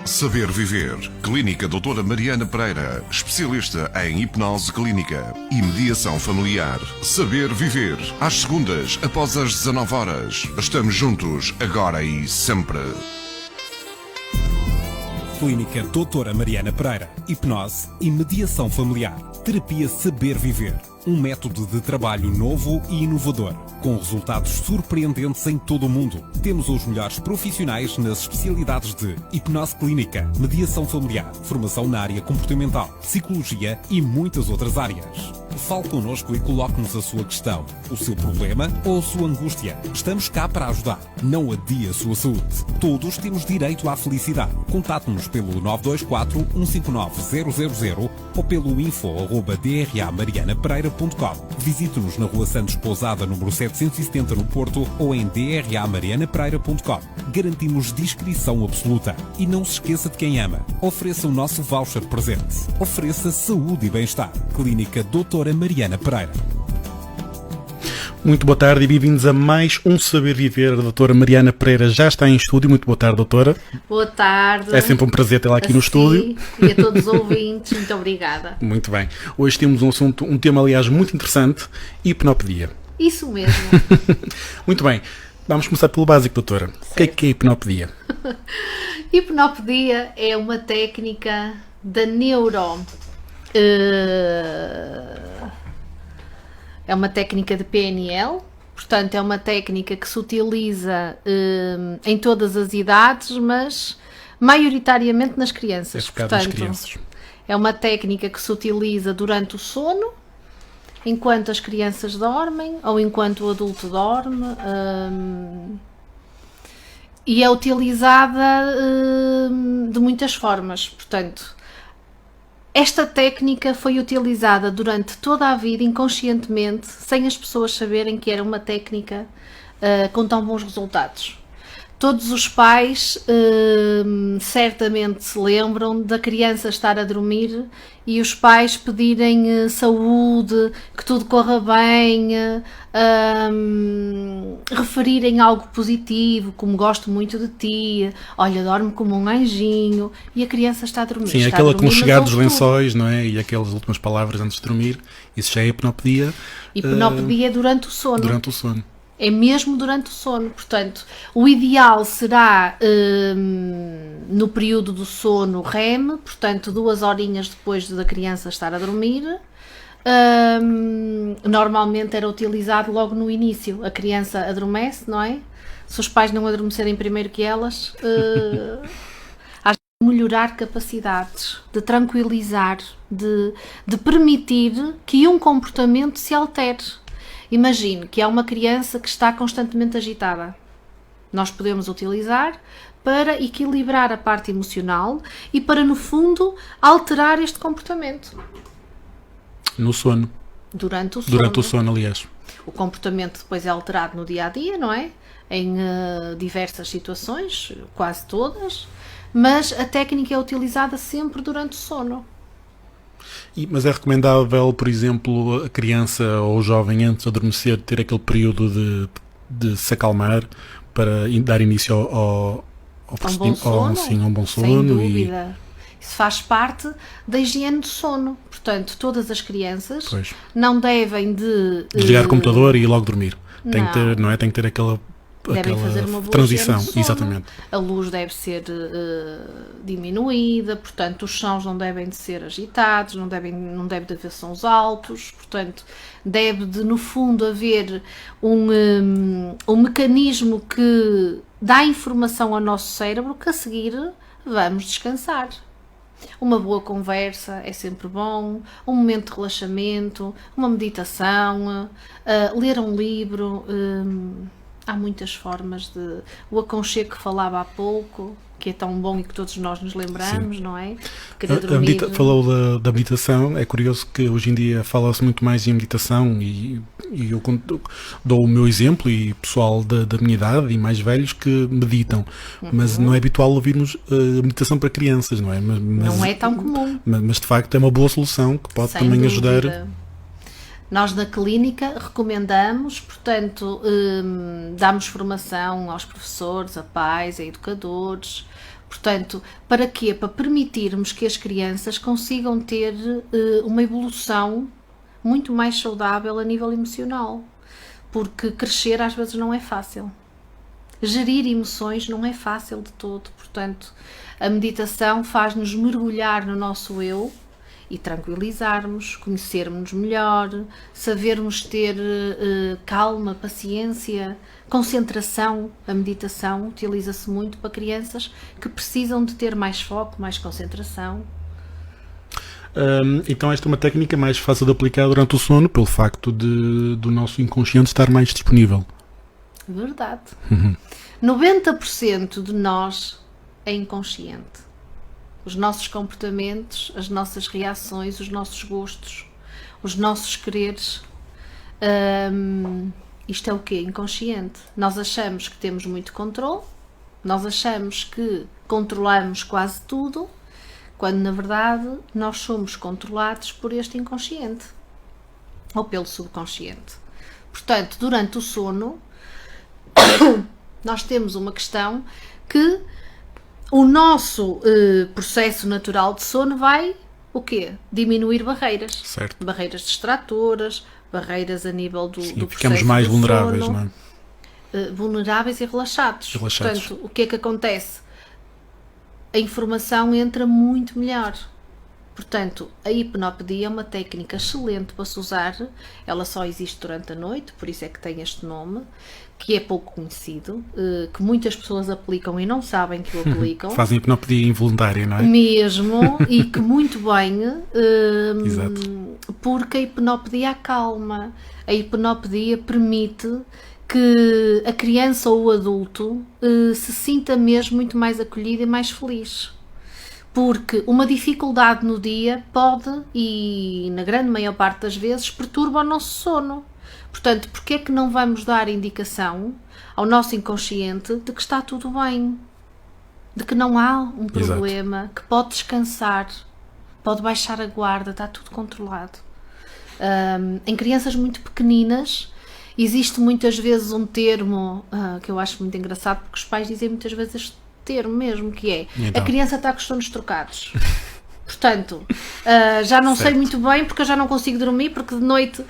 Saber Viver. Clínica Doutora Mariana Pereira, especialista em hipnose clínica e mediação familiar. Saber Viver. Às segundas, após as 19 horas. Estamos juntos, agora e sempre. Clínica Doutora Mariana Pereira. Hipnose e mediação familiar. Terapia Saber Viver. Um método de trabalho novo e inovador, com resultados surpreendentes em todo o mundo. Temos os melhores profissionais nas especialidades de hipnose clínica, mediação familiar, formação na área comportamental, psicologia e muitas outras áreas. Fale connosco e coloque-nos a sua questão, o seu problema ou a sua angústia. Estamos cá para ajudar. Não adie a sua saúde. Todos temos direito à felicidade. Contate-nos pelo 924 159 000 ou pelo info@dramarianapereira.com. Visite-nos na Rua Santos Pousada, número 770 no Porto, ou em dramarianapereira.com. Garantimos discrição absoluta. E não se esqueça de quem ama. Ofereça o nosso voucher presente. Ofereça saúde e bem-estar. Clínica Doutora Mariana Pereira. Muito boa tarde e bem-vindos a mais um Saber Viver. A doutora Mariana Pereira já está em estúdio. Muito boa tarde, doutora. Boa tarde. É sempre um prazer tê-la aqui no estúdio. E a todos os ouvintes, muito obrigada. Muito bem. Hoje temos um tema, aliás, muito interessante: hipnopedia. Isso mesmo. Muito bem. Vamos começar pelo básico, doutora. Certo. O que é hipnopedia? Hipnopedia é uma técnica da É uma técnica de PNL, portanto é uma técnica que se utiliza em todas as idades, mas maioritariamente nas crianças. Nas crianças. É uma técnica que se utiliza durante o sono, enquanto as crianças dormem ou enquanto o adulto dorme, e é utilizada de muitas formas, portanto. Esta técnica foi utilizada durante toda a vida, inconscientemente, sem as pessoas saberem que era uma técnica com tão bons resultados. Todos os pais certamente se lembram da criança estar a dormir e os pais pedirem saúde, que tudo corra bem, referirem algo positivo, como gosto muito de ti, olha, dorme como um anjinho, e a criança está a dormir. Sim, aquele aconchegar dos lençóis, não é? E aquelas últimas palavras antes de dormir, isso já é hipnopedia. Hipnopedia durante o sono. Durante o sono. É mesmo durante o sono, portanto, o ideal será no período do sono REM, portanto 2 horinhas depois da criança estar a dormir. Normalmente era utilizado logo no início, a criança adormece, não é? Se os pais não adormecerem primeiro que elas, há de melhorar capacidades, de tranquilizar, de permitir que um comportamento se altere. Imagine que há uma criança que está constantemente agitada. Nós podemos utilizar para equilibrar a parte emocional e para, no fundo, alterar este comportamento. No sono. Durante o sono. Durante o sono, aliás. O comportamento depois é alterado no dia-a-dia, não é? Em diversas situações, quase todas, mas a técnica é utilizada sempre durante o sono. Mas é recomendável, por exemplo, a criança ou o jovem antes de adormecer ter aquele período de se acalmar para dar início ao bom sono? Sim, a um bom sono. Sem dúvida. Isso faz parte da higiene do sono. Portanto, todas as crianças não devem desligar o computador e ir logo dormir. Tem Não. Tem que ter aquela devem fazer uma boa transição, higiene do sono. exatamente. A luz deve ser diminuída, portanto os sons não devem de ser agitados, não deve de haver sons altos, portanto deve de, no fundo, haver um mecanismo que dá informação ao nosso cérebro que a seguir vamos descansar. Uma boa conversa é sempre bom, um momento de relaxamento, uma meditação, ler um livro. Há muitas formas de... O aconchego que falava há pouco, que é tão bom e que todos nós nos lembramos, sim, não é? Falou da meditação. É curioso que hoje em dia fala-se muito mais em meditação e eu dou o meu exemplo e pessoal da minha idade e mais velhos que meditam, mas não é habitual ouvirmos meditação para crianças, não é? Não é tão comum. Mas de facto é uma boa solução que pode também dúvida ajudar. Nós na clínica recomendamos, portanto, damos formação aos professores, a pais, a educadores, Portanto, para quê? Para permitirmos que as crianças consigam ter uma evolução muito mais saudável a nível emocional. Porque crescer às vezes não é fácil. Gerir emoções não é fácil de todo. Portanto, a meditação faz-nos mergulhar no nosso eu e tranquilizarmos, conhecermos-nos melhor, sabermos ter calma, paciência, concentração. A meditação utiliza-se muito para crianças que precisam de ter mais foco, mais concentração. Então esta é uma técnica mais fácil de aplicar durante o sono pelo facto do nosso inconsciente estar mais disponível. Verdade. 90% de nós é inconsciente. Os nossos comportamentos, as nossas reações, os nossos gostos, os nossos quereres, isto é o quê? Inconsciente. Nós achamos que temos muito controle, nós achamos que controlamos quase tudo, quando na verdade nós somos controlados por este inconsciente ou pelo subconsciente. Portanto, durante o sono, nós temos uma questão que o nosso processo natural de sono vai, o quê? Diminuir barreiras. Certo. Barreiras distratoras, barreiras a nível do processo ficamos mais do vulneráveis, sono, não é? vulneráveis e relaxados. Relaxados. Portanto, o que é que acontece? A informação entra muito melhor. Portanto, a hipnopedia é uma técnica excelente para se usar. Ela só existe durante a noite, por isso é que tem este nome, que é pouco conhecido, que muitas pessoas aplicam e não sabem que o aplicam. Fazem hipnopedia involuntária, não é? Mesmo, e que muito bem, Exato. porque a hipnopedia acalma. A hipnopedia permite que a criança ou o adulto se sinta mesmo muito mais acolhido e mais feliz. Porque uma dificuldade no dia pode, e na grande maior parte das vezes, perturba o nosso sono. Portanto, porque é que não vamos dar indicação ao nosso inconsciente de que está tudo bem? De que não há um problema, exato, que pode descansar, pode baixar a guarda, está tudo controlado. Em crianças muito pequeninas, existe muitas vezes um termo que eu acho muito engraçado, porque os pais dizem muitas vezes este termo mesmo, que é então, a criança está com os sonos trocados. Portanto, já não sei muito bem porque eu já não consigo dormir, porque de noite...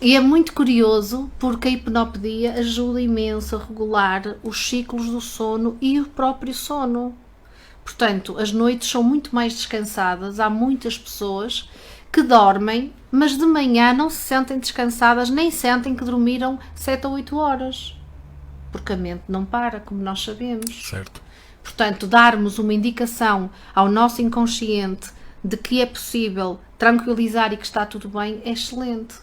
E é muito curioso porque a hipnopedia ajuda imenso a regular os ciclos do sono e o próprio sono. Portanto, as noites são muito mais descansadas. Há muitas pessoas que dormem, mas de manhã não se sentem descansadas, nem sentem que dormiram 7 ou 8 horas. Porque a mente não para, como nós sabemos. Certo. Portanto, darmos uma indicação ao nosso inconsciente de que é possível tranquilizar e que está tudo bem é excelente.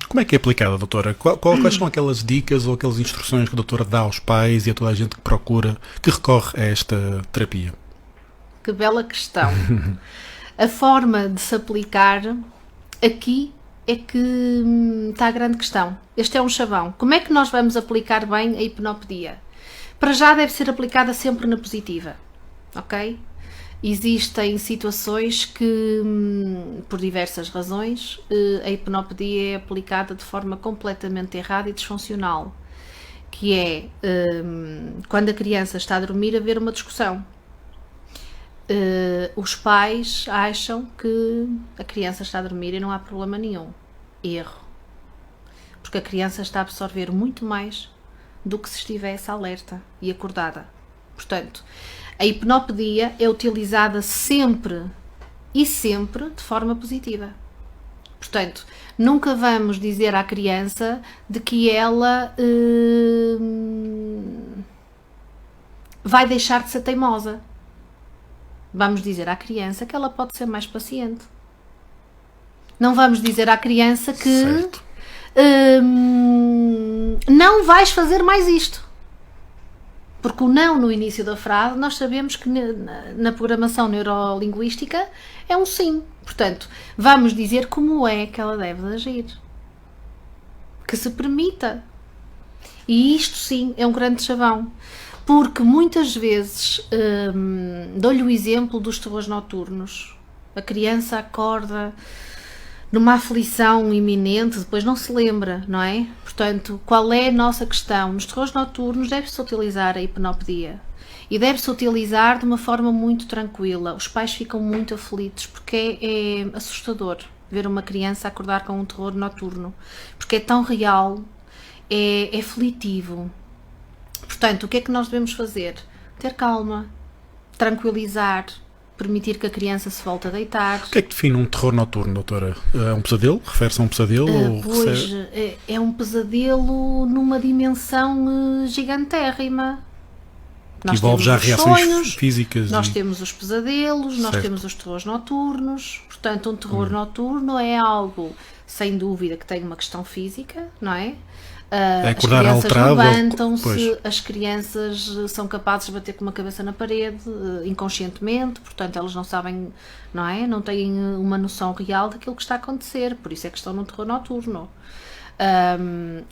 Como é que é aplicada, doutora? Quais são aquelas dicas ou aquelas instruções que a doutora dá aos pais e a toda a gente que procura, que recorre a esta terapia? Que bela questão. A forma de se aplicar aqui é que está a grande questão. Este é um chavão. Como é que nós vamos aplicar bem a hipnopedia? Para já deve ser aplicada sempre na positiva, ok? Existem situações que, por diversas razões, a hipnopedia é aplicada de forma completamente errada e disfuncional, que é quando a criança está a dormir, haver uma discussão. Os pais acham que a criança está a dormir e não há problema nenhum. Erro. Porque a criança está a absorver muito mais do que se estivesse alerta e acordada. Portanto, a hipnopedia é utilizada sempre e sempre de forma positiva. Portanto, nunca vamos dizer à criança de que ela vai deixar de ser teimosa. Vamos dizer à criança que ela pode ser mais paciente. Não vamos dizer à criança que não vais fazer mais isto. Porque o não no início da frase, nós sabemos que na programação neurolinguística é um sim. Portanto, vamos dizer como é que ela deve agir. Que se permita. E isto sim é um grande chavão. Porque muitas vezes, dou-lhe o exemplo dos terrores noturnos. A criança acorda numa aflição iminente, depois não se lembra, não é? Portanto, qual é a nossa questão? Nos terrores noturnos deve-se utilizar a hipnopedia. E deve-se utilizar de uma forma muito tranquila. Os pais ficam muito aflitos porque é assustador ver uma criança acordar com um terror noturno, porque é tão real, é aflitivo. Portanto, o que é que nós devemos fazer? Ter calma, tranquilizar, permitir que a criança se volte a deitar. O que é que define um terror noturno, doutora? É um pesadelo? Refere-se a um pesadelo? Pois, é um pesadelo numa dimensão gigantérrima. Que envolve já reações físicas. Nós temos os pesadelos, nós temos os terrores noturnos. Portanto, um terror noturno é algo, sem dúvida, que tem uma questão física, não é? As crianças levantam-se, as crianças são capazes de bater com uma cabeça na parede inconscientemente, portanto elas não sabem, não é? Não têm uma noção real daquilo que está a acontecer, por isso é que estão no terror noturno.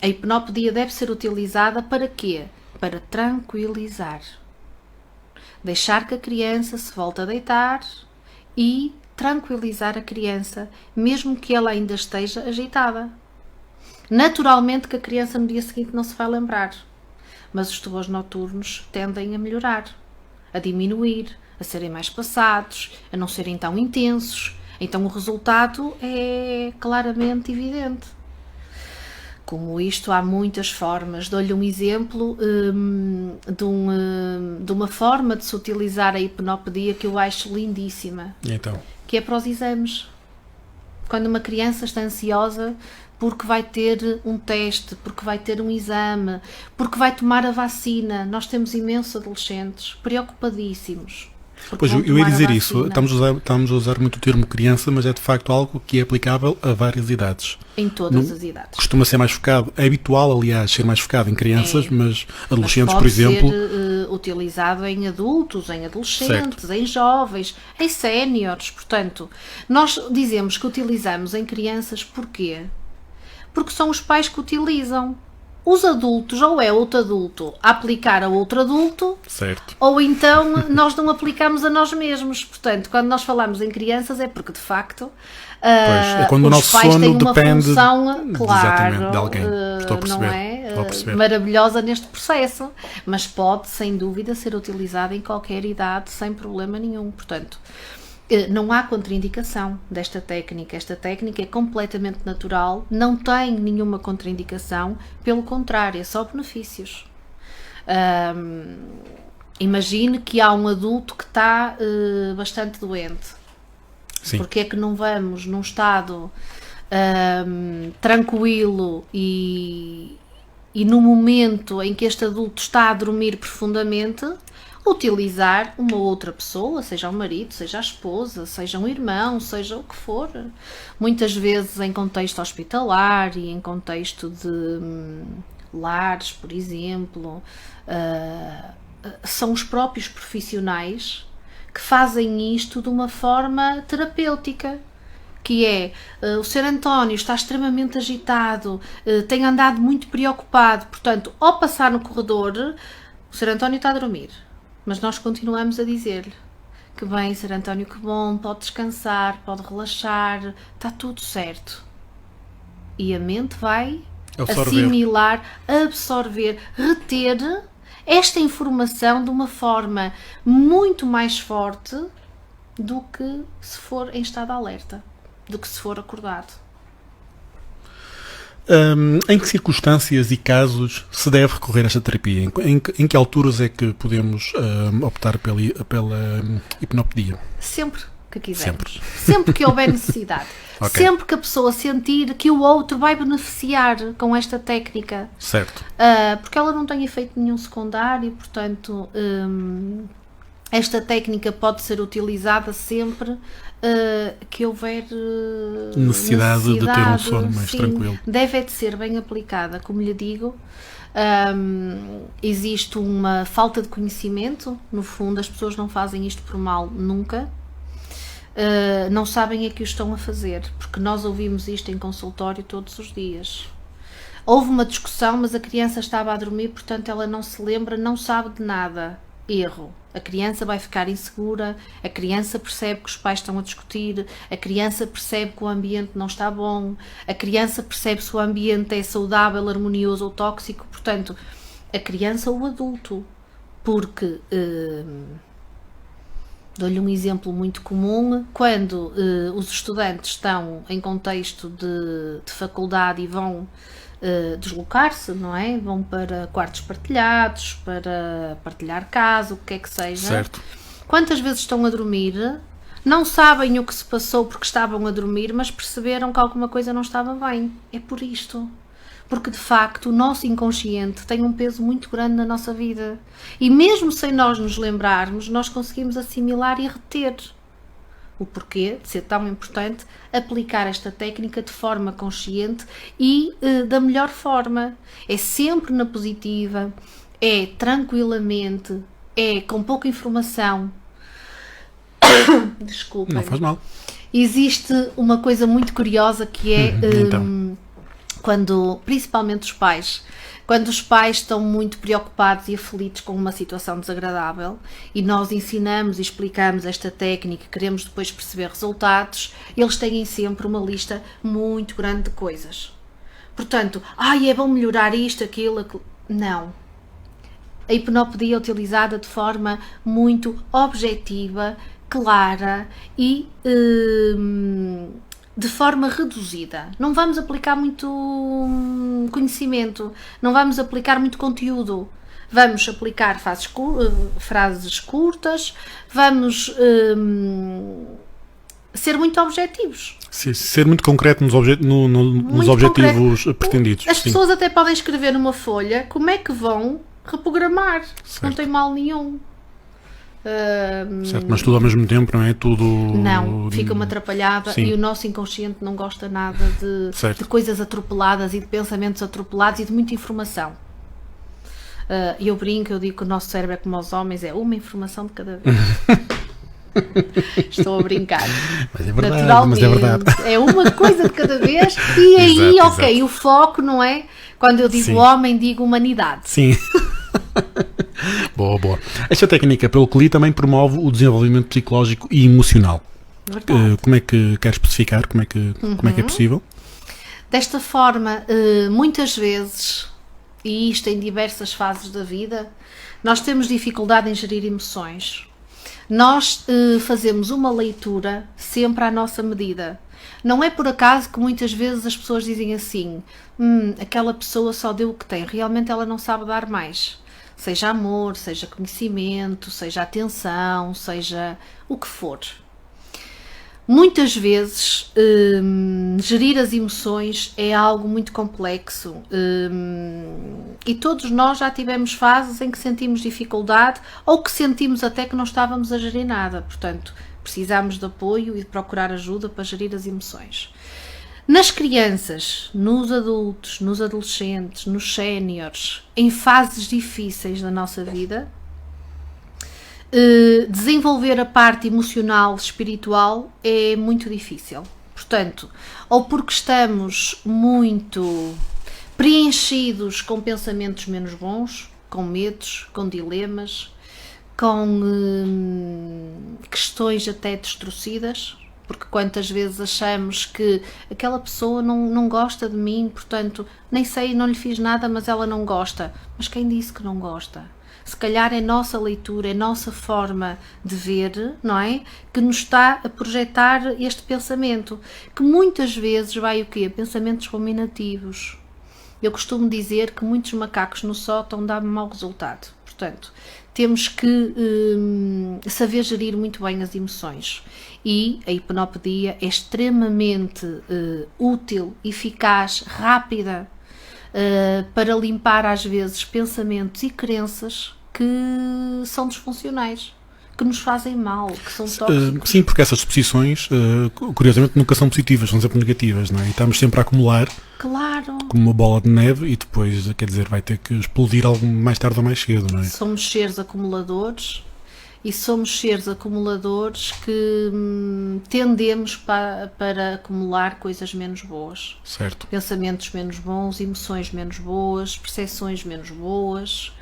A hipnopedia deve ser utilizada para quê? Para tranquilizar, deixar que a criança se volte a deitar e tranquilizar a criança, mesmo que ela ainda esteja agitada. Naturalmente que a criança no dia seguinte não se vai lembrar, mas os terrores noturnos tendem a melhorar, a diminuir, a serem mais passados, a não serem tão intensos. Então o resultado é claramente evidente. Como isto, há muitas formas. Dou-lhe um exemplo de uma forma de se utilizar a hipnopedia que eu acho lindíssima, então, que é para os exames. Quando uma criança está ansiosa porque vai ter um teste, porque vai ter um exame, porque vai tomar a vacina. Nós temos imensos adolescentes preocupadíssimos. Pois, eu ia dizer isso, estamos a usar muito o termo criança, mas é de facto algo que é aplicável a várias idades. Em todas as idades. Costuma ser mais focado, é habitual, aliás, ser mais focado em crianças, mas adolescentes, por exemplo... Pode ser utilizado em adultos, em adolescentes, em jovens, em séniores. Portanto, nós dizemos que utilizamos em crianças porquê? Porque são os pais que utilizam. Os adultos, ou é outro adulto a aplicar a outro adulto, certo, ou então nós não aplicamos a nós mesmos. Portanto, quando nós falamos em crianças é porque, de facto, é quando o nosso pais sono têm uma depende função, claro, de alguém. Estou a perceber, não é? estou a perceber. Maravilhosa neste processo, mas pode, sem dúvida, ser utilizada em qualquer idade, sem problema nenhum. Portanto, não há contraindicação desta técnica. Esta técnica é completamente natural, não tem nenhuma contraindicação, pelo contrário, é só benefícios. Imagine que há um adulto que está bastante doente. Sim. Porque é que não vamos num estado tranquilo e no momento em que este adulto está a dormir profundamente, utilizar uma outra pessoa, seja o marido, seja a esposa, seja um irmão, seja o que for. Muitas vezes em contexto hospitalar e em contexto de lares, por exemplo, são os próprios profissionais que fazem isto de uma forma terapêutica, que é, o Sr. António está extremamente agitado, tem andado muito preocupado, portanto, ao passar no corredor, o Sr. António está a dormir. Mas nós continuamos a dizer-lhe que bem, Sr. António, que bom, pode descansar, pode relaxar, está tudo certo. E a mente vai assimilar, absorver, reter esta informação de uma forma muito mais forte do que se for em estado de alerta, do que se for acordado. Em que circunstâncias e casos se deve recorrer a esta terapia? Em que alturas é que podemos optar pela hipnopedia? Sempre que quisermos. Sempre que houver necessidade. Okay. Sempre que a pessoa sentir que o outro vai beneficiar com esta técnica. Certo. Porque ela não tem efeito nenhum secundário, portanto, esta técnica pode ser utilizada sempre que houver necessidade de ter um sono mais tranquilo. Deve de ser bem aplicada, como lhe digo. Existe uma falta de conhecimento, no fundo as pessoas não fazem isto por mal nunca, não sabem é que o estão a fazer, porque nós ouvimos isto em consultório todos os dias. Houve uma discussão, mas a criança estava a dormir, portanto ela não se lembra, não sabe de nada. Erro. A criança vai ficar insegura, a criança percebe que os pais estão a discutir, a criança percebe que o ambiente não está bom, a criança percebe se o ambiente é saudável, harmonioso ou tóxico. Portanto, a criança ou o adulto porque dou-lhe um exemplo muito comum, quando os estudantes estão em contexto de faculdade e vão deslocar-se, não é? Vão para quartos partilhados, para partilhar casa, o que é que seja. Certo. Quantas vezes estão a dormir, não sabem o que se passou porque estavam a dormir, mas perceberam que alguma coisa não estava bem. É por isto. Porque, de facto, o nosso inconsciente tem um peso muito grande na nossa vida. E mesmo sem nós nos lembrarmos, nós conseguimos assimilar e reter. O porquê de ser tão importante aplicar esta técnica de forma consciente e da melhor forma. É sempre na positiva, é tranquilamente, é com pouca informação. Desculpem. Não faz mal. Existe uma coisa muito curiosa que é... Então. Quando, principalmente os pais, quando os pais estão muito preocupados e aflitos com uma situação desagradável e nós ensinamos e explicamos esta técnica, queremos depois perceber resultados, eles têm sempre uma lista muito grande de coisas. Portanto, é bom melhorar isto, aquilo. Não. A hipnopedia é utilizada de forma muito objetiva, clara e... de forma reduzida. Não vamos aplicar muito conhecimento, não vamos aplicar muito conteúdo. Vamos aplicar frases curtas, vamos ser muito objetivos. Ser muito concreto nos objetivos pretendidos. As pessoas até podem escrever numa folha como é que vão reprogramar. Certo. Não tem mal nenhum. Certo, mas tudo ao mesmo tempo, não é? Tudo... Não, fica uma atrapalhada. Sim. E o nosso inconsciente não gosta nada de coisas atropeladas e de pensamentos atropelados e de muita informação. Eu brinco, eu digo que o nosso cérebro é como os homens, é uma informação de cada vez. Estou a brincar. Mas é verdade, naturalmente, é uma coisa de cada vez e aí, exato. O foco, não é? Quando eu digo homem, digo humanidade. Sim. Boa. Esta técnica, pelo que li, também promove o desenvolvimento psicológico e emocional. Como é que quer especificar? Como é que é possível? Desta forma, muitas vezes, e isto em diversas fases da vida, nós temos dificuldade em gerir emoções. Nós fazemos uma leitura sempre à nossa medida. Não é por acaso que muitas vezes as pessoas dizem assim, aquela pessoa só deu o que tem, realmente ela não sabe dar mais. Seja amor, seja conhecimento, seja atenção, seja o que for. Muitas vezes gerir as emoções é algo muito complexo e todos nós já tivemos fases em que sentimos dificuldade ou que sentimos até que não estávamos a gerir nada, portanto precisamos de apoio e de procurar ajuda para gerir as emoções. Nas crianças, nos adultos, nos adolescentes, nos séniores, em fases difíceis da nossa vida, desenvolver a parte emocional, espiritual é muito difícil. Portanto, ou porque estamos muito preenchidos com pensamentos menos bons, com medos, com dilemas, com questões até distorcidas, porque quantas vezes achamos que aquela pessoa não gosta de mim, portanto, nem sei, não lhe fiz nada, mas ela não gosta. Mas quem disse que não gosta? Se calhar é nossa leitura, é nossa forma de ver, não é? Que nos está a projetar este pensamento, que muitas vezes vai o quê? Pensamentos ruminativos. Eu costumo dizer que muitos macacos no sótão dão mau resultado. Portanto, temos que saber gerir muito bem as emoções. E a hipnopedia é extremamente útil, eficaz, rápida, para limpar às vezes pensamentos e crenças que são disfuncionais, que nos fazem mal, que são tóxicos. Sim, porque essas disposições, curiosamente, nunca são positivas, são sempre negativas, não é? E estamos sempre a acumular, claro, como uma bola de neve, e depois, quer dizer, vai ter que explodir algo mais tarde ou mais cedo, não é? Somos seres acumuladores. E somos seres acumuladores que tendemos para acumular coisas menos boas. Certo. Pensamentos menos bons, emoções menos boas, percepções menos boas.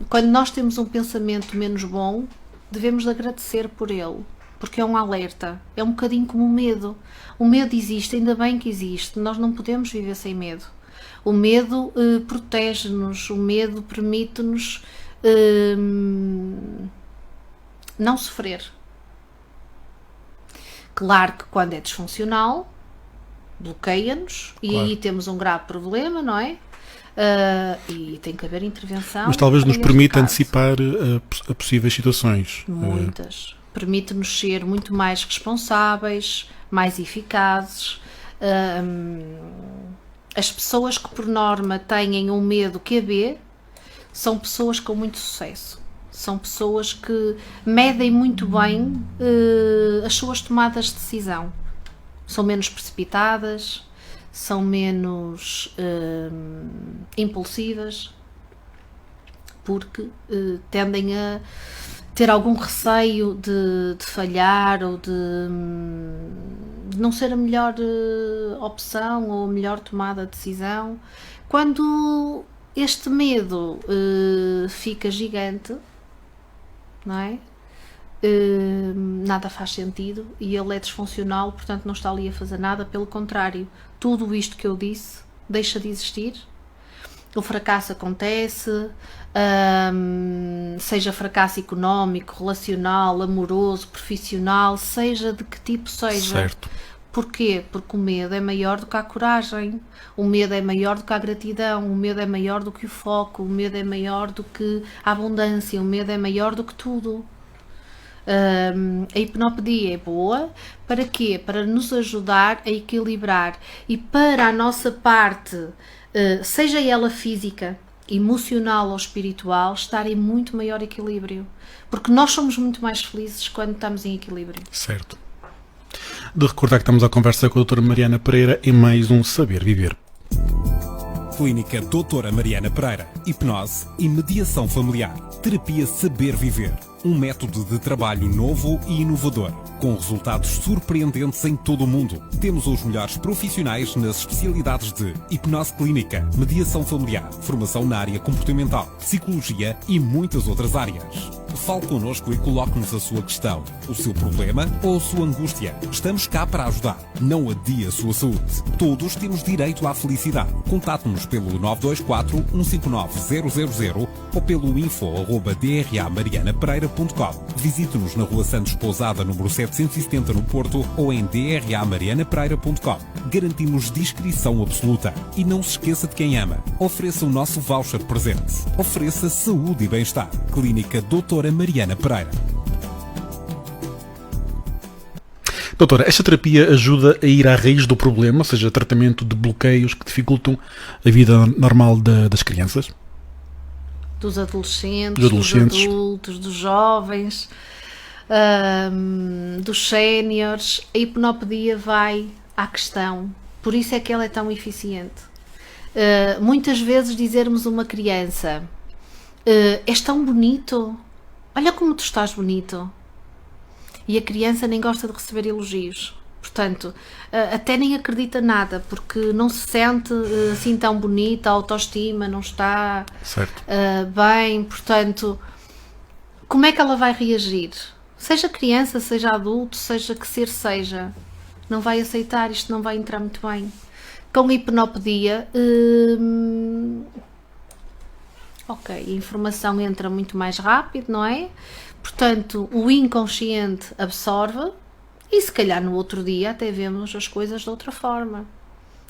Quando nós temos um pensamento menos bom, devemos agradecer por ele, porque é um alerta. É um bocadinho como o medo. O medo existe, ainda bem que existe. Nós não podemos viver sem medo. O medo protege-nos, o medo permite-nos não sofrer. Claro que quando é disfuncional, bloqueia-nos e aí temos um grave problema, não é? E tem que haver intervenção. Mas talvez nos neste permita caso. antecipar a possíveis situações. Muitas. Permite-nos ser muito mais responsáveis, mais eficazes. As pessoas que por norma têm um medo QB são pessoas com muito sucesso. São pessoas que medem muito bem as suas tomadas de decisão. São menos precipitadas, são menos impulsivas, porque tendem a ter algum receio de falhar ou de não ser a melhor opção ou a melhor tomada de decisão. Quando este medo fica gigante, não é? Nada faz sentido e ele é disfuncional, portanto não está ali a fazer nada, pelo contrário, tudo isto que eu disse deixa de existir. O fracasso acontece, seja fracasso económico, relacional, amoroso, profissional, seja de que tipo seja. Certo. Porquê? Porque o medo é maior do que a coragem, o medo é maior do que a gratidão, o medo é maior do que o foco, o medo é maior do que a abundância, o medo é maior do que tudo. A hipnopedia é boa, para quê? Para nos ajudar a equilibrar e para a nossa parte, seja ela física, emocional ou espiritual, estar em muito maior equilíbrio, porque nós somos muito mais felizes quando estamos em equilíbrio. Certo. De recordar que estamos à conversa com a doutora Mariana Pereira em mais um Saber Viver. Clínica Doutora Mariana Pereira. Hipnose e mediação familiar. Terapia Saber Viver. Um método de trabalho novo e inovador, com resultados surpreendentes em todo o mundo. Temos os melhores profissionais nas especialidades de hipnose clínica, mediação familiar, formação na área comportamental, psicologia e muitas outras áreas. Fale connosco e coloque-nos a sua questão, o seu problema ou a sua angústia. Estamos cá para ajudar. Não adie a sua saúde. Todos temos direito à felicidade. Contate-nos pelo 924 159 000 ou pelo info@dramarianapereira.com. Visite-nos na Rua Santos Pousada, número 770 no Porto, ou em dramarianapereira.com. Garantimos discrição absoluta. E não se esqueça de quem ama. Ofereça o nosso voucher presente. Ofereça saúde e bem-estar. Clínica Doutora Mariana Pereira. Doutora, esta terapia ajuda a ir à raiz do problema, ou seja, tratamento de bloqueios que dificultam a vida normal das crianças? Dos adolescentes, Dos dos adultos, dos jovens, dos séniores. A hipnopedia vai à questão. Por isso é que ela é tão eficiente. Muitas vezes dizermos a uma criança: és tão bonito, olha como tu estás bonito. E a criança nem gosta de receber elogios. Portanto, até nem acredita nada, porque não se sente assim tão bonita, a autoestima não está bem. Portanto, como é que ela vai reagir? Seja criança, seja adulto, seja que ser seja, não vai aceitar, isto não vai entrar muito bem. Com a hipnopedia, a informação entra muito mais rápido, não é? Portanto, o inconsciente absorve e se calhar no outro dia até vemos as coisas de outra forma,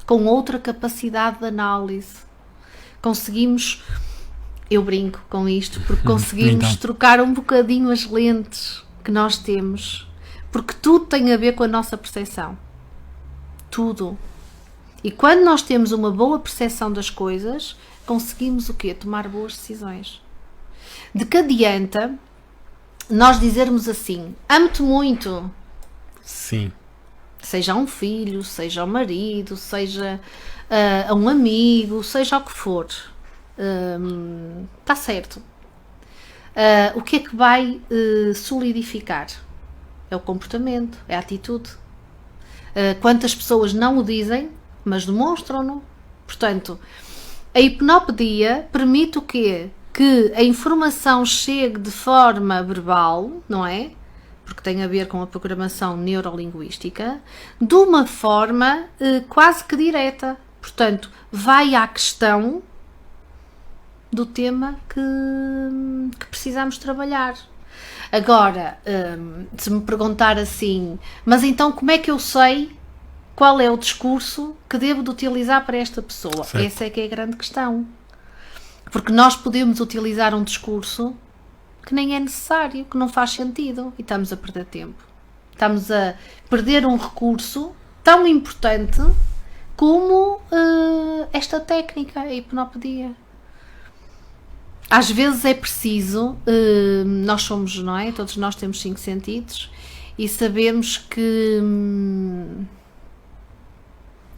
com outra capacidade de análise. Conseguimos, eu brinco com isto, porque conseguimos trocar um bocadinho as lentes que nós temos, porque tudo tem a ver com a nossa percepção. Tudo. E quando nós temos uma boa percepção das coisas, conseguimos o quê? Tomar boas decisões. De que adianta nós dizermos assim: amo-te muito. Sim. Seja um filho, seja um marido, seja um amigo, seja o que for. Está certo. O que é que vai solidificar? É o comportamento, é a atitude. Quantas pessoas não o dizem, mas demonstram-no. Portanto, a hipnopedia permite o quê? Que a informação chegue de forma verbal, não é? Porque tem a ver com a programação neurolinguística, de uma forma quase que direta. Portanto, vai à questão do tema que precisamos trabalhar. Agora, se me perguntar assim, mas então como é que eu sei qual é o discurso que devo de utilizar para esta pessoa? Certo. Essa é que é a grande questão. Porque nós podemos utilizar um discurso que nem é necessário, que não faz sentido, e estamos a perder tempo. Estamos a perder um recurso tão importante como esta técnica, a hipnopedia. Às vezes é preciso, nós somos, não é? Todos nós temos 5 sentidos e sabemos que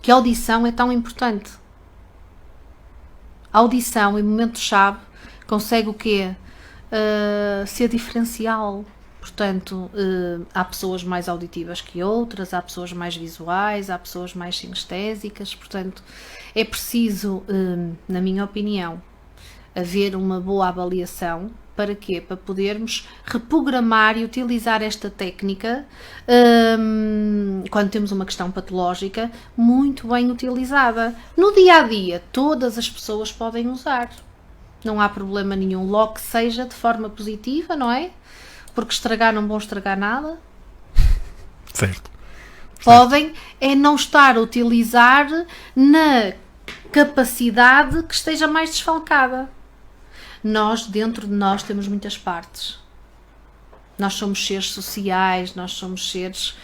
a audição é tão importante. A audição, em momento-chave, consegue o quê? Ser diferencial. Portanto, há pessoas mais auditivas que outras, há pessoas mais visuais, há pessoas mais sinestésicas. Portanto, é preciso, na minha opinião, haver uma boa avaliação. Para quê? Para podermos reprogramar e utilizar esta técnica quando temos uma questão patológica muito bem utilizada. No dia-a-dia, todas as pessoas podem usar. Não há problema nenhum, logo que seja de forma positiva, não é? Porque estragar não vão estragar nada. Certo. Podem é não estar a utilizar na capacidade que esteja mais desfalcada. Nós, dentro de nós, temos muitas partes. Nós somos seres sociais, nós somos seres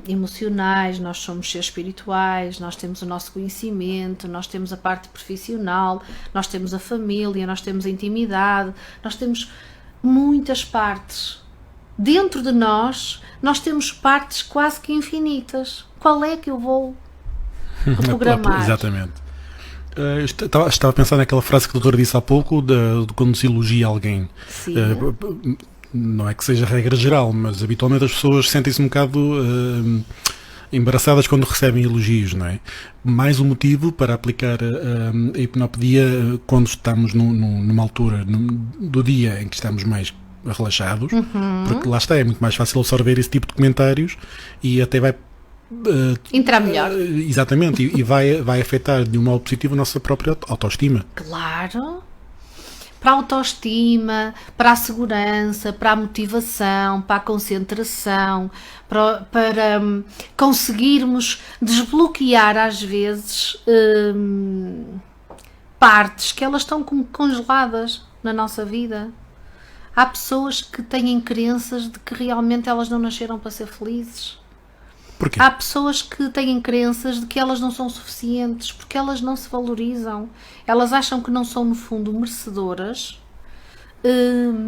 emocionais, nós somos seres espirituais, nós temos o nosso conhecimento, nós temos a parte profissional, nós temos a família, nós temos a intimidade, nós temos muitas partes. Dentro de nós temos partes quase que infinitas. Qual é que eu vou reprogramar? Exatamente. Estava a pensar naquela frase que a doutora disse há pouco, de quando se elogia alguém. Sim. Não é que seja regra geral, mas habitualmente as pessoas sentem-se um bocado embaraçadas quando recebem elogios, não é? Mais um motivo para aplicar a hipnopedia quando estamos numa altura do dia em que estamos mais relaxados, porque lá está, é muito mais fácil absorver esse tipo de comentários e até vai entrar melhor. Exatamente, e vai afetar de um modo positivo a nossa própria autoestima. Claro. Para a autoestima, para a segurança, para a motivação, para a concentração, para conseguirmos desbloquear às vezes partes que elas estão como congeladas na nossa vida. Há pessoas que têm crenças de que realmente elas não nasceram para ser felizes. Porquê? Há pessoas que têm crenças de que elas não são suficientes, porque elas não se valorizam. Elas acham que não são, no fundo, merecedoras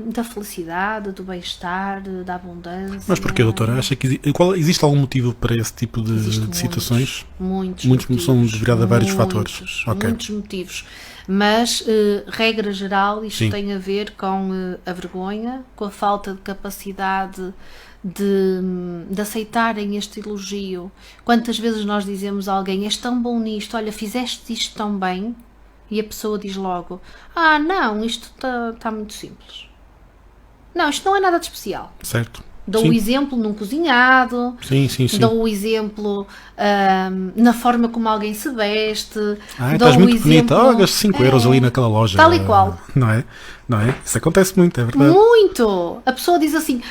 da felicidade, do bem-estar, da abundância. Mas porquê, doutora? Acha que existe algum motivo para esse tipo de situações? Muitos motivos, são devido a vários fatores. Okay. Muitos motivos. Mas, regra geral, isto Sim. tem a ver com a vergonha, com a falta de capacidade de aceitarem este elogio. Quantas vezes nós dizemos a alguém: és tão bom nisto, olha, fizeste isto tão bem, e a pessoa diz logo: ah, não, isto está muito simples. Não, isto não é nada de especial. Certo. Dou Sim. o exemplo num cozinhado, Sim. dou o exemplo na forma como alguém se veste. Dou Estás o muito exemplo, bonita, gastas 5 euros ali naquela loja. tal e qual. Não é? Isso acontece muito, é verdade. Muito! A pessoa diz assim: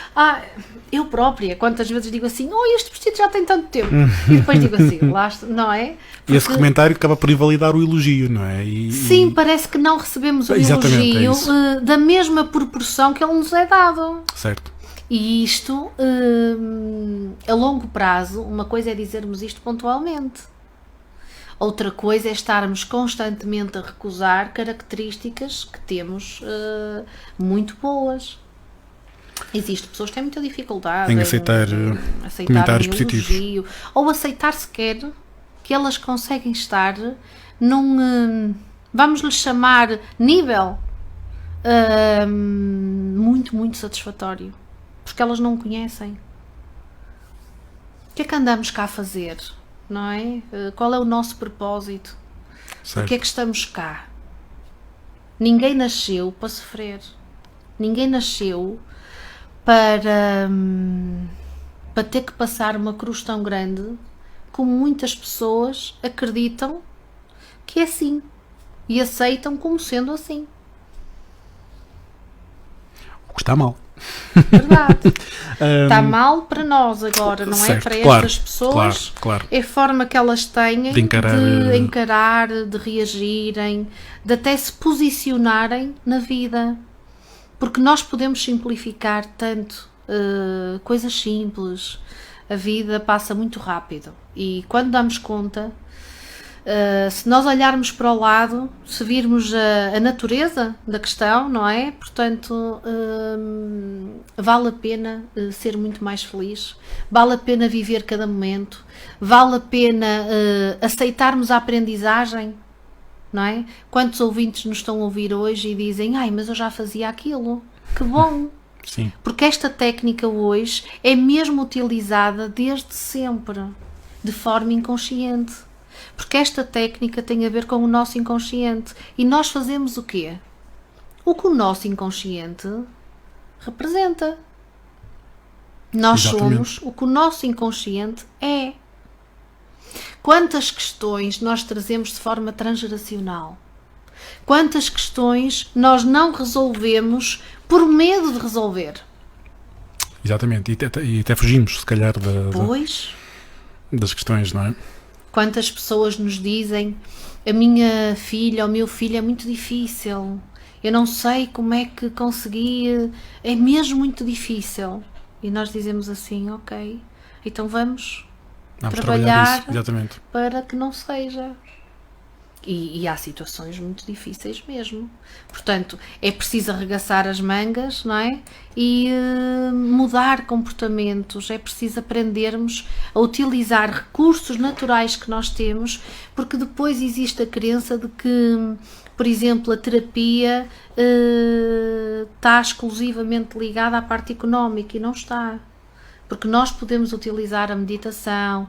eu própria, quantas vezes digo assim: este vestido já tem tanto tempo. E depois digo assim, lá está, não é? E esse comentário acaba por invalidar o elogio, não é? Sim, parece que não recebemos o Exatamente, elogio é isso. da mesma proporção que ele nos é dado. Certo. E isto, a longo prazo, uma coisa é dizermos isto pontualmente. Outra coisa é estarmos constantemente a recusar características que temos muito boas. Existem pessoas que têm muita dificuldade em aceitar comentários um positivos. elogio, ou aceitar sequer que elas conseguem estar num, vamos lhe chamar, nível muito satisfatório. Porque elas não o conhecem. O que é que andamos cá a fazer? Não é? Qual é o nosso propósito? Certo. Por que é que estamos cá? Ninguém nasceu para sofrer. Ninguém nasceu para ter que passar uma cruz tão grande como muitas pessoas acreditam que é assim e aceitam como sendo assim. O que está mal. Verdade. Está mal para nós agora, não certo, é? Para claro, estas pessoas, claro. é a forma que elas têm De encarar, de reagirem, de até se posicionarem na vida. Porque nós podemos simplificar tanto, coisas simples. A vida passa muito rápido e quando damos conta, se nós olharmos para o lado, se virmos a natureza da questão, não é? Portanto, vale a pena ser muito mais feliz, vale a pena viver cada momento, vale a pena aceitarmos a aprendizagem, não é? Quantos ouvintes nos estão a ouvir hoje e dizem, ai, mas eu já fazia aquilo, que bom! Sim. Porque esta técnica hoje é mesmo utilizada desde sempre, de forma inconsciente. Porque esta técnica tem a ver com o nosso inconsciente. E nós fazemos o quê? O que o nosso inconsciente representa. Nós somos o que o nosso inconsciente é. Quantas questões nós trazemos de forma transgeracional? Quantas questões nós não resolvemos por medo de resolver? Exatamente. E até fugimos, se calhar, das questões, não é? Quantas pessoas nos dizem, a minha filha ou o meu filho é muito difícil, eu não sei como é que consegui, é mesmo muito difícil. E nós dizemos assim, ok, então vamos trabalhar isso, exatamente, para que não seja. E há situações muito difíceis mesmo. Portanto, é preciso arregaçar as mangas, não é? E mudar comportamentos. É preciso aprendermos a utilizar recursos naturais que nós temos, porque depois existe a crença de que, por exemplo, a terapia está exclusivamente ligada à parte económica, e não está. Porque nós podemos utilizar a meditação,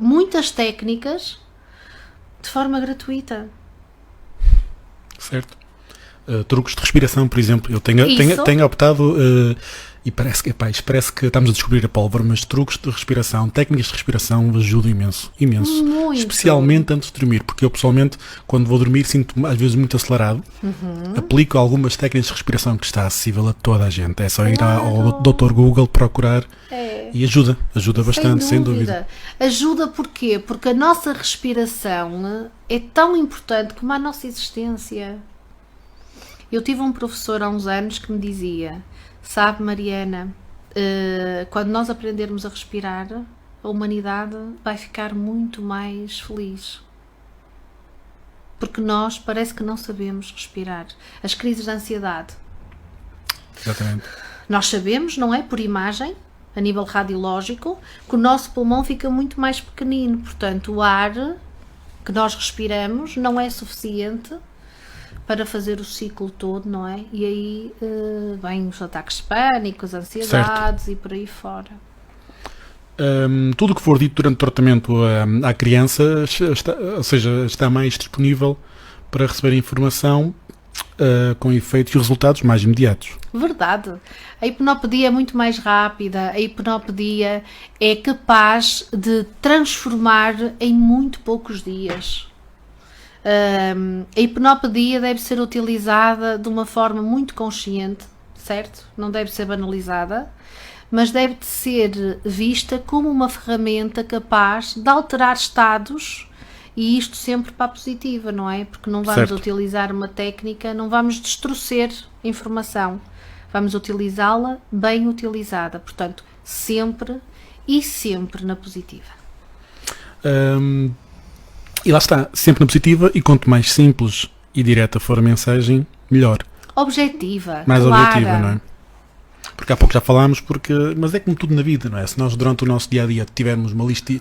muitas técnicas, de forma gratuita. Certo. Truques de respiração, por exemplo. Eu tenho optado, e parece que estamos a descobrir a pólvora, mas truques de respiração, técnicas de respiração ajudam imenso. Muito. Especialmente antes de dormir, porque eu pessoalmente, quando vou dormir, sinto-me às vezes muito acelerado. Aplico algumas técnicas de respiração que está acessível a toda a gente. É só ir ao Dr. Google procurar. E ajuda bastante, sem dúvida. Ajuda porquê? Porque a nossa respiração é tão importante como a nossa existência. Eu tive um professor há uns anos que me dizia, sabe, Mariana, quando nós aprendermos a respirar, a humanidade vai ficar muito mais feliz. Porque nós parece que não sabemos respirar. As crises de ansiedade. Exatamente. Nós sabemos, não é? Por imagem, a nível radiológico, que o nosso pulmão fica muito mais pequenino. Portanto, o ar que nós respiramos não é suficiente para fazer o ciclo todo, não é? E aí vêm os ataques de pânico, as ansiedades, certo, e por aí fora. Tudo o que for dito durante o tratamento à criança está mais disponível para receber informação com efeitos e resultados mais imediatos. Verdade. A hipnopedia é muito mais rápida, a hipnopedia é capaz de transformar em muito poucos dias. A hipnopedia deve ser utilizada de uma forma muito consciente, certo? Não deve ser banalizada, mas deve ser vista como uma ferramenta capaz de alterar estados, e isto sempre para a positiva, não é? Porque não vamos utilizar uma técnica, não vamos destroçar informação, vamos utilizá-la bem utilizada, portanto, sempre na positiva. E lá está, sempre na positiva, e quanto mais simples e direta for a mensagem, melhor. Objetiva, mais clara. Objetiva, não é? Porque há pouco já falámos, mas é como tudo na vida, não é? Se nós durante o nosso dia-a-dia tivermos uma lista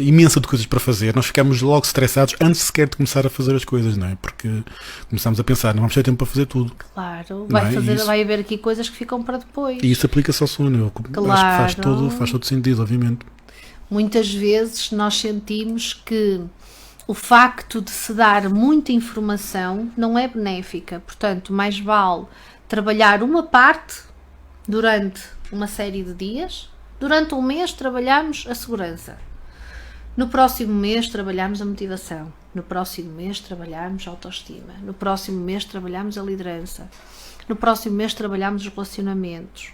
imensa de coisas para fazer, nós ficamos logo estressados antes sequer de começar a fazer as coisas, não é? Porque começamos a pensar, não vamos ter tempo para fazer tudo. Claro, Isso, vai haver aqui coisas que ficam para depois. E isso aplica-se ao sono, claro. Acho que faz todo sentido, obviamente. Muitas vezes nós sentimos que o facto de se dar muita informação não é benéfica, portanto, mais vale trabalhar uma parte durante uma série de dias, durante um mês trabalhamos a segurança. No próximo mês trabalhamos a motivação, no próximo mês trabalhamos a autoestima, no próximo mês trabalhamos a liderança, no próximo mês trabalhamos os relacionamentos.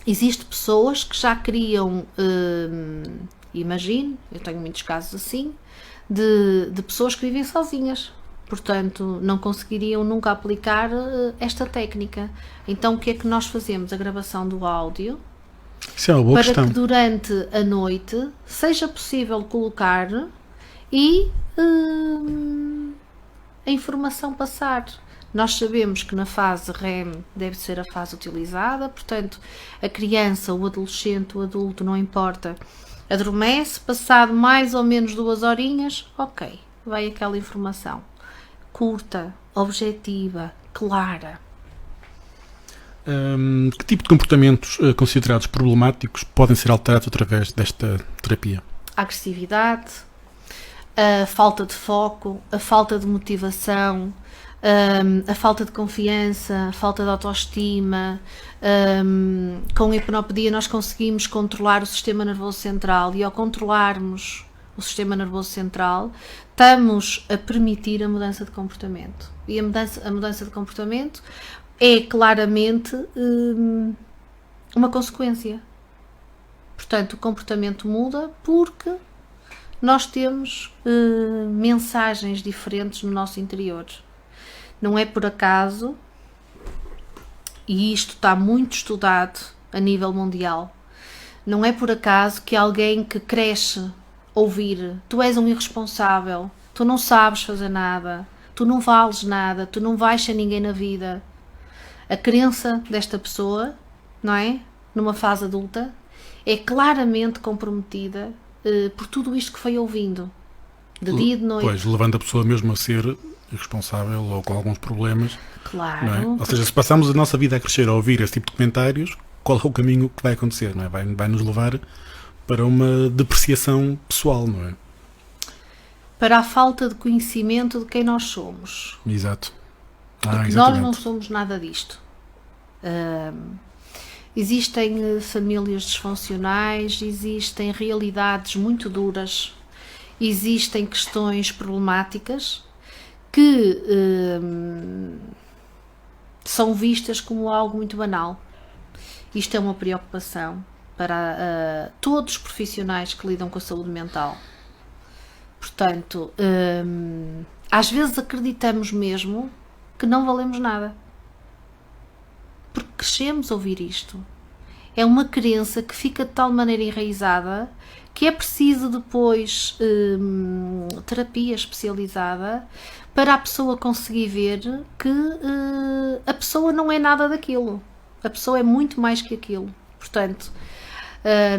Existem pessoas que já criam, imagino, eu tenho muitos casos assim, de pessoas que vivem sozinhas, portanto não conseguiriam nunca aplicar esta técnica. Então o que é que nós fazemos? A gravação do áudio, Isso é uma boa para questão. que durante a noite seja possível colocar e a informação passar. Nós sabemos que na fase REM deve ser a fase utilizada, portanto, a criança, o adolescente, o adulto, não importa, adormece, passado mais ou menos 2 horinhas, ok, vai aquela informação curta, objetiva, clara. Que tipo de comportamentos considerados problemáticos podem ser alterados através desta terapia? A agressividade, a falta de foco, a falta de motivação, a falta de confiança, a falta de autoestima. Com a hipnopedia nós conseguimos controlar o sistema nervoso central, e ao controlarmos o sistema nervoso central estamos a permitir a mudança de comportamento, e a mudança de comportamento é claramente uma consequência. Portanto, o comportamento muda porque nós temos mensagens diferentes no nosso interior. Não é por acaso, e isto está muito estudado a nível mundial, não é por acaso que alguém que cresce ouvir: tu és um irresponsável, tu não sabes fazer nada, tu não vales nada, tu não vais ser ninguém na vida. A crença desta pessoa, não é? Numa fase adulta, é claramente comprometida por tudo isto que foi ouvindo, de dia e de noite. Pois, levando a pessoa mesmo a ser irresponsável ou com alguns problemas. Claro. Não é? Ou seja, se passarmos a nossa vida a crescer a ouvir esse tipo de comentários, qual é o caminho que vai acontecer? Não é? Vai nos levar para uma depreciação pessoal, não é? Para a falta de conhecimento de quem nós somos. Exato. Porque nós não somos nada disto. Existem famílias disfuncionais, existem realidades muito duras, existem questões problemáticas que são vistas como algo muito banal. Isto é uma preocupação para todos os profissionais que lidam com a saúde mental. Portanto, às vezes acreditamos mesmo que não valemos nada, porque crescemos a ouvir isto. É uma crença que fica de tal maneira enraizada que é preciso depois terapia especializada para a pessoa conseguir ver que a pessoa não é nada daquilo. A pessoa é muito mais que aquilo. Portanto,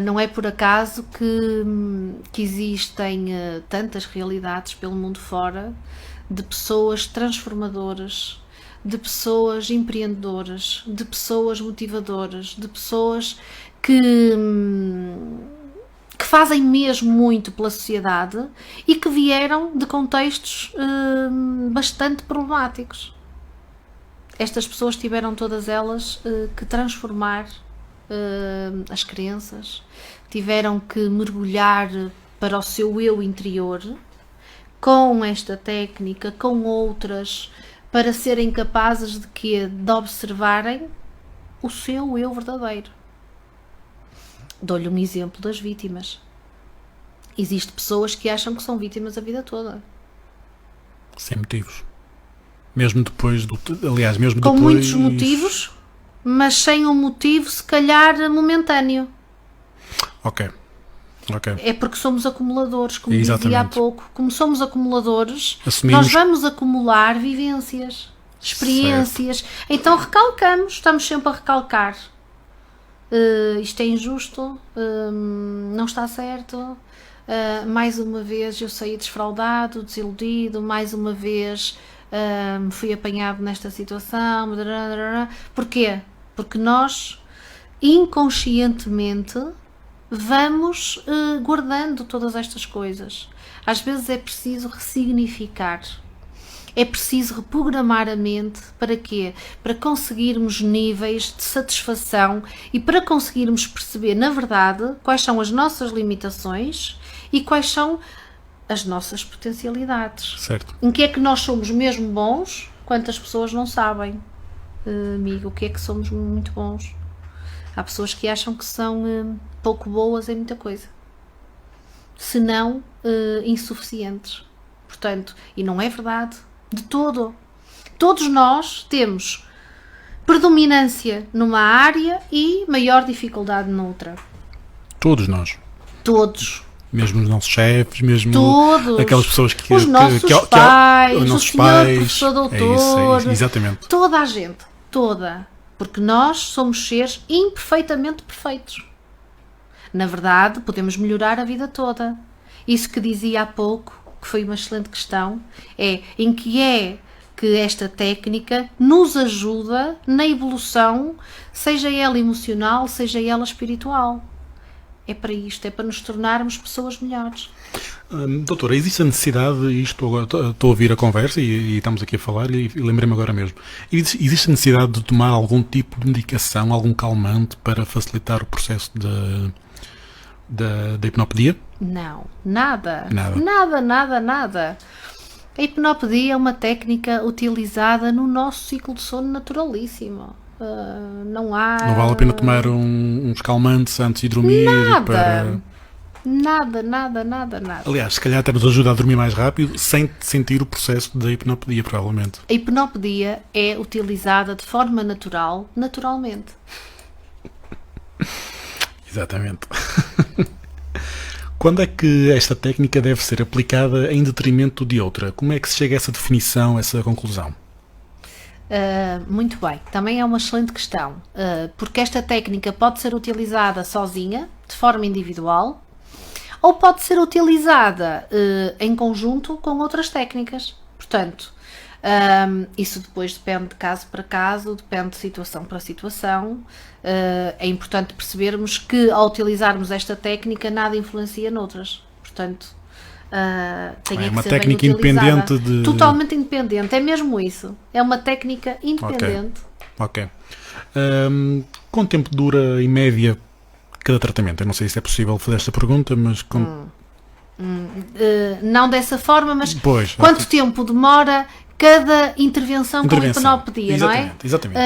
não é por acaso que existem tantas realidades pelo mundo fora de pessoas transformadoras, de pessoas empreendedoras, de pessoas motivadoras, de pessoas que fazem mesmo muito pela sociedade e que vieram de contextos bastante problemáticos. Estas pessoas tiveram todas elas que transformar as crenças, tiveram que mergulhar para o seu eu interior com esta técnica, com outras, para serem capazes de observarem o seu eu verdadeiro. Dou-lhe um exemplo das vítimas. Existem pessoas que acham que são vítimas a vida toda. Sem motivos. Mesmo depois com muitos motivos, mas sem um motivo se calhar momentâneo. Ok. É porque somos acumuladores, como Exatamente. dizia há pouco. Como somos acumuladores, Assumimos... nós vamos acumular vivências, experiências. Certo. Então recalcamos, estamos sempre a recalcar. Isto é injusto, não está certo. Mais uma vez eu saí desfraudado, desiludido, mais uma vez fui apanhado nesta situação. Porquê? Porque nós inconscientemente vamos guardando todas estas coisas. Às vezes é preciso ressignificar. É preciso reprogramar a mente para quê? Para conseguirmos níveis de satisfação e para conseguirmos perceber, na verdade, quais são as nossas limitações e quais são as nossas potencialidades. Certo. Em que é que nós somos mesmo bons, quantas pessoas não sabem, amigo, o que é que somos muito bons. Há pessoas que acham que são pouco boas em muita coisa, se não insuficientes. Portanto, e não é verdade, de todo. Todos nós temos predominância numa área e maior dificuldade noutra. Todos nós. Todos. Mesmo os nossos chefes, mesmo Todos. aquelas pessoas que... Os nossos pais, os nossos o senhor pais, professor doutor. É isso, exatamente. Toda a gente. Toda. Porque nós somos seres imperfeitamente perfeitos. Na verdade, podemos melhorar a vida toda. Isso que dizia há pouco, que foi uma excelente questão, é que esta técnica nos ajuda na evolução, seja ela emocional, seja ela espiritual. É para isto, é para nos tornarmos pessoas melhores. Doutora, existe a necessidade, e estou a ouvir a conversa e estamos aqui a falar e lembrei-me agora mesmo, existe a necessidade de tomar algum tipo de medicação, algum calmante para facilitar o processo da hipnopedia? Não, nada. Nada. Nada. A hipnopedia é uma técnica utilizada no nosso ciclo de sono naturalíssimo. Não há... Não vale a pena tomar uns calmantes antes de dormir? Nada. Aliás, se calhar até nos ajuda a dormir mais rápido sem sentir o processo da hipnopedia, provavelmente. A hipnopedia é utilizada de forma natural, naturalmente. Exatamente. Quando é que esta técnica deve ser aplicada em detrimento de outra? Como é que se chega a essa definição, a essa conclusão? Muito bem, também é uma excelente questão, porque esta técnica pode ser utilizada sozinha, de forma individual, ou pode ser utilizada em conjunto com outras técnicas. Portanto, isso depois depende de caso para caso, depende de situação para situação. É importante percebermos que ao utilizarmos esta técnica nada influencia noutras. Portanto, tem é que uma ser técnica bem utilizada. independente de... Totalmente independente, é mesmo isso. É uma técnica independente. Ok. Quanto tempo dura, em média, cada tratamento? Eu não sei se é possível fazer esta pergunta, mas... Não dessa forma, mas Pois, quanto tempo demora cada intervenção com hipnopedia, não é? Exatamente.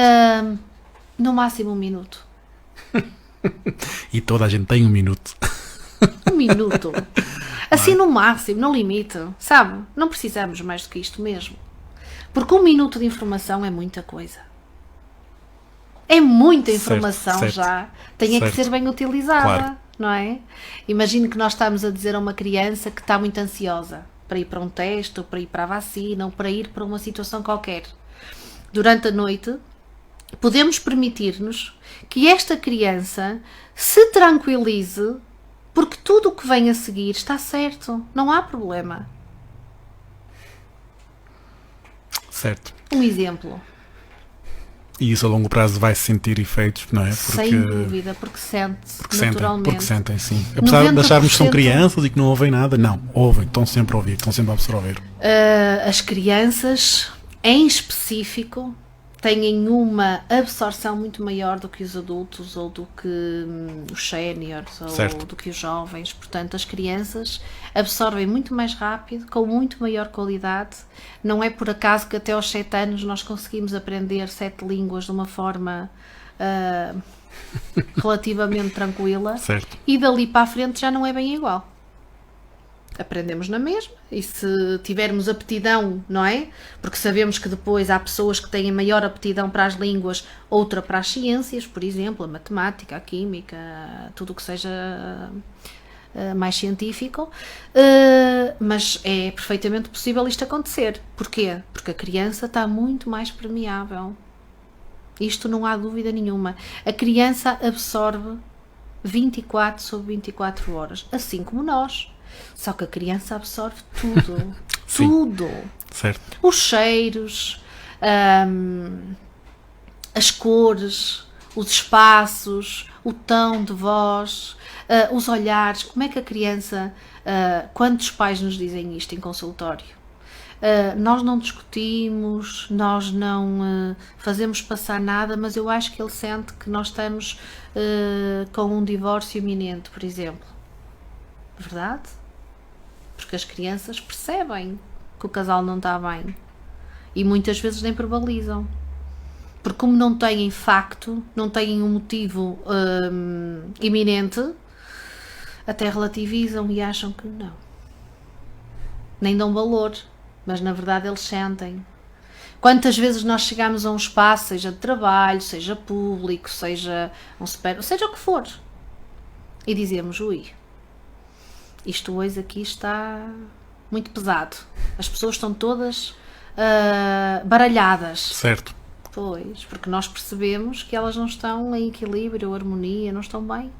No máximo 1 minuto. E toda a gente tem 1 minuto. 1 minuto. Assim no máximo, no limite, sabe? Não precisamos mais do que isto mesmo. Porque 1 minuto de informação é muita coisa. É muita informação certo. já. Tem que ser bem utilizada, claro. Não é? Imagine que nós estamos a dizer a uma criança que está muito ansiosa para ir para um teste, ou para ir para a vacina, ou para ir para uma situação qualquer. Durante a noite, podemos permitir-nos que esta criança se tranquilize, porque tudo o que vem a seguir está certo, não há problema. Certo. Um exemplo. E isso a longo prazo vai sentir efeitos, não é? Sem dúvida, porque sente-se naturalmente. Porque sentem, sim. Apesar de acharmos que são crianças e que não ouvem nada, não, ouvem, estão sempre a ouvir, estão sempre a absorver. As crianças, em específico, têm uma absorção muito maior do que os adultos ou do que os séniores ou do que os jovens. Portanto, as crianças absorvem muito mais rápido, com muito maior qualidade. Não é por acaso que até aos 7 anos nós conseguimos aprender 7 línguas de uma forma relativamente tranquila. Certo. E dali para a frente já não é bem igual. Aprendemos na mesma, e se tivermos aptidão, não é? Porque sabemos que depois há pessoas que têm maior aptidão para as línguas, outra para as ciências, por exemplo, a matemática, a química, tudo o que seja mais científico, mas é perfeitamente possível isto acontecer. Porquê? Porque a criança está muito mais permeável. Isto não há dúvida nenhuma. A criança absorve 24 sobre 24 horas, assim como nós. Só que a criança absorve tudo. Tudo. Certo. Os cheiros, as cores, os espaços, o tom de voz, os olhares. Como é que a criança... quantos pais nos dizem isto em consultório? nós não discutimos, nós não fazemos passar nada, mas eu acho que ele sente que nós estamos com um divórcio iminente, por exemplo. Verdade? Porque as crianças percebem que o casal não está bem e muitas vezes nem verbalizam. Porque como não têm facto, não têm um motivo iminente, até relativizam e acham que não. Nem dão valor, mas na verdade eles sentem. Quantas vezes nós chegamos a um espaço, seja de trabalho, seja público, seja seja o que for, e dizemos, ui, isto hoje aqui está muito pesado. As pessoas estão todas baralhadas. Certo. Pois, porque nós percebemos que elas não estão em equilíbrio, harmonia, não estão bem.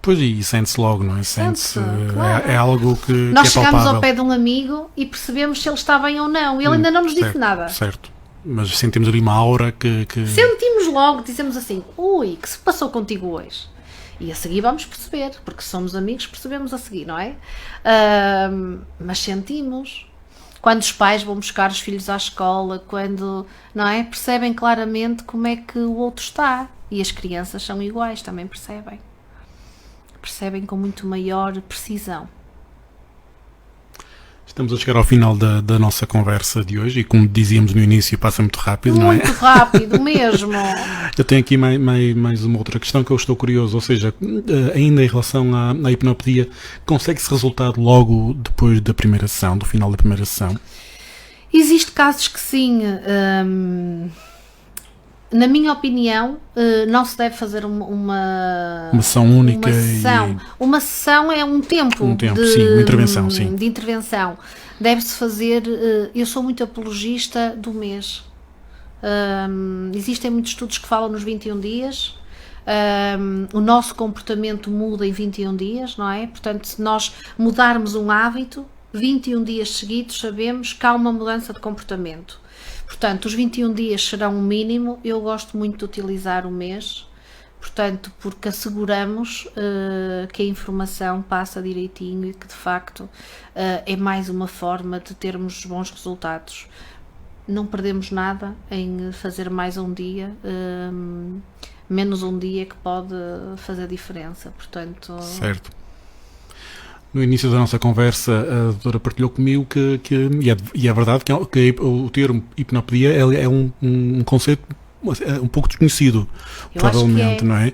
Pois, e sente-se logo, não é? Sente-se, claro. é algo que Nós é chegamos palpável. ao pé de um amigo e percebemos se ele está bem ou não. Ele ainda não nos disse Certo, nada. Certo. Mas sentimos ali uma aura que... Sentimos logo, dizemos assim, ui, que se passou contigo hoje? E a seguir vamos perceber, porque se somos amigos percebemos a seguir, não é? Mas sentimos. Quando os pais vão buscar os filhos à escola, quando, não é? Percebem claramente como é que o outro está. E as crianças são iguais, também percebem. Percebem com muito maior precisão. Estamos a chegar ao final da nossa conversa de hoje e, como dizíamos no início, passa muito rápido, não é? Muito rápido mesmo. Eu tenho aqui mais uma outra questão que eu estou curioso, ou seja, ainda em relação à hipnopedia, consegue-se resultado logo depois da primeira sessão, do final da primeira sessão? Existem casos que sim. Na minha opinião, não se deve fazer uma sessão única. Uma sessão é um tempo, sim, uma intervenção, sim. De intervenção. Deve-se fazer. Eu sou muito apologista do mês. Existem muitos estudos que falam nos 21 dias. O nosso comportamento muda em 21 dias, não é? Portanto, se nós mudarmos um hábito, 21 dias seguidos, sabemos que há uma mudança de comportamento. Portanto, os 21 dias serão o mínimo. Eu gosto muito de utilizar o mês, portanto, porque asseguramos que a informação passa direitinho e que, de facto, é mais uma forma de termos bons resultados. Não perdemos nada em fazer mais um dia, menos um dia que pode fazer diferença, portanto... Certo. No início da nossa conversa, a doutora partilhou comigo e é verdade que o termo hipnopedia é um conceito um pouco desconhecido, Eu provavelmente, não é?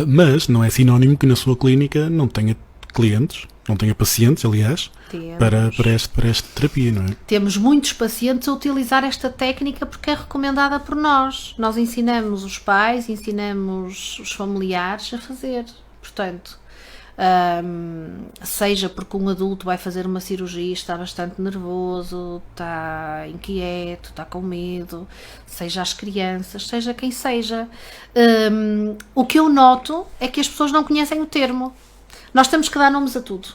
Mas não é sinónimo que na sua clínica não tenha clientes, não tenha pacientes, aliás, para esta terapia, não é? Temos muitos pacientes a utilizar esta técnica porque é recomendada por nós. Nós ensinamos os pais, ensinamos os familiares a fazer, portanto... seja porque um adulto vai fazer uma cirurgia, está bastante nervoso, está inquieto, está com medo, seja as crianças, seja quem seja. O que eu noto é que as pessoas não conhecem o termo. Nós temos que dar nomes a tudo.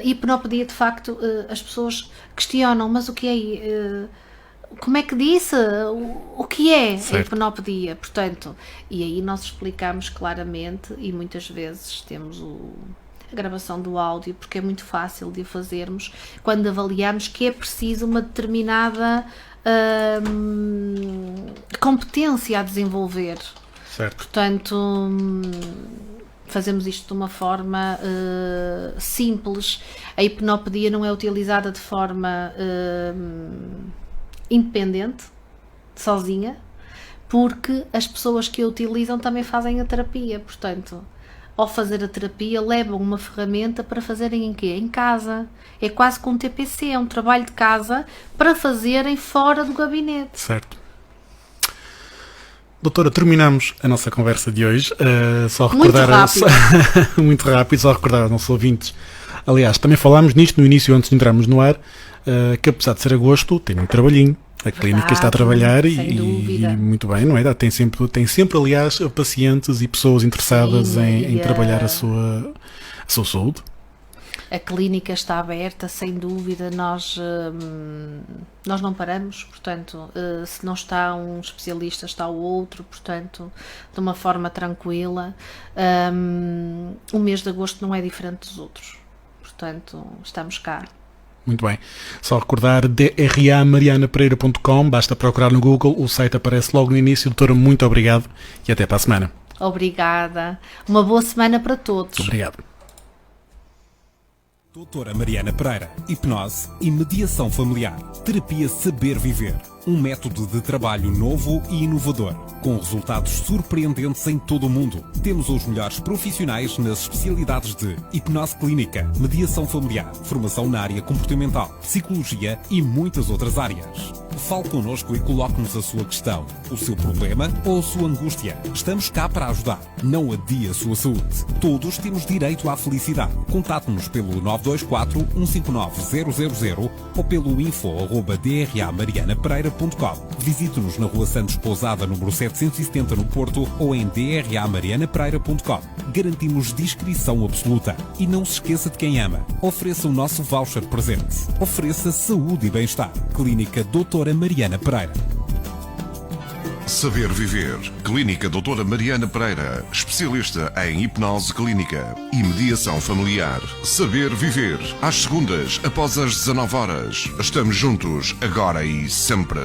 Hipnopedia, de facto, as pessoas questionam, mas o que é? Como é que disse? O que é a hipnopedia? Portanto, e aí nós explicamos claramente e muitas vezes temos a gravação do áudio, porque é muito fácil de o fazermos quando avaliamos que é preciso uma determinada competência a desenvolver. Certo. Portanto, fazemos isto de uma forma simples. A hipnopedia não é utilizada de forma... independente, sozinha, porque as pessoas que a utilizam também fazem a terapia, portanto, ao fazer a terapia levam uma ferramenta para fazerem em quê? Em casa. É quase como um TPC, é um trabalho de casa para fazerem fora do gabinete. Certo. Doutora, terminamos a nossa conversa de hoje. Só recordar muito rápido, só recordar aos nossos ouvintes. Aliás, também falámos nisto no início, antes de entrarmos no ar, que apesar de ser agosto, tem um trabalhinho. A clínica está a trabalhar e muito bem, não é? Tem sempre, aliás, pacientes e pessoas interessadas em trabalhar a sua saúde. A clínica está aberta, sem dúvida, nós não paramos, portanto, se não está um especialista, está o outro, portanto, de uma forma tranquila. O mês de agosto não é diferente dos outros, portanto, estamos cá Muito bem. Só recordar dramarianapereira.com, basta procurar no Google, o site aparece logo no início. Doutora, muito obrigado e até para a semana. Obrigada. Uma boa semana para todos. Obrigado. Doutora Mariana Pereira, hipnose e mediação familiar. Terapia Saber Viver. Um método de trabalho novo e inovador, com resultados surpreendentes em todo o mundo. Temos os melhores profissionais nas especialidades de hipnose clínica, mediação familiar, formação na área comportamental, psicologia e muitas outras áreas. Fale connosco e coloque-nos a sua questão, o seu problema ou a sua angústia. Estamos cá para ajudar. Não adie a sua saúde. Todos temos direito à felicidade. Contate-nos pelo 924 159 000 ou pelo info@dramarianapereira.com. Visite-nos na Rua Santos Pousada, número 770 no Porto, ou em dramarianapereira.com. Garantimos discrição absoluta. E não se esqueça de quem ama. Ofereça o nosso voucher presente. Ofereça saúde e bem-estar. Clínica Doutora Mariana Pereira. Saber Viver. Clínica Doutora Mariana Pereira, especialista em hipnose clínica e mediação familiar. Saber Viver. Às segundas, após as 19 horas. Estamos juntos, agora e sempre.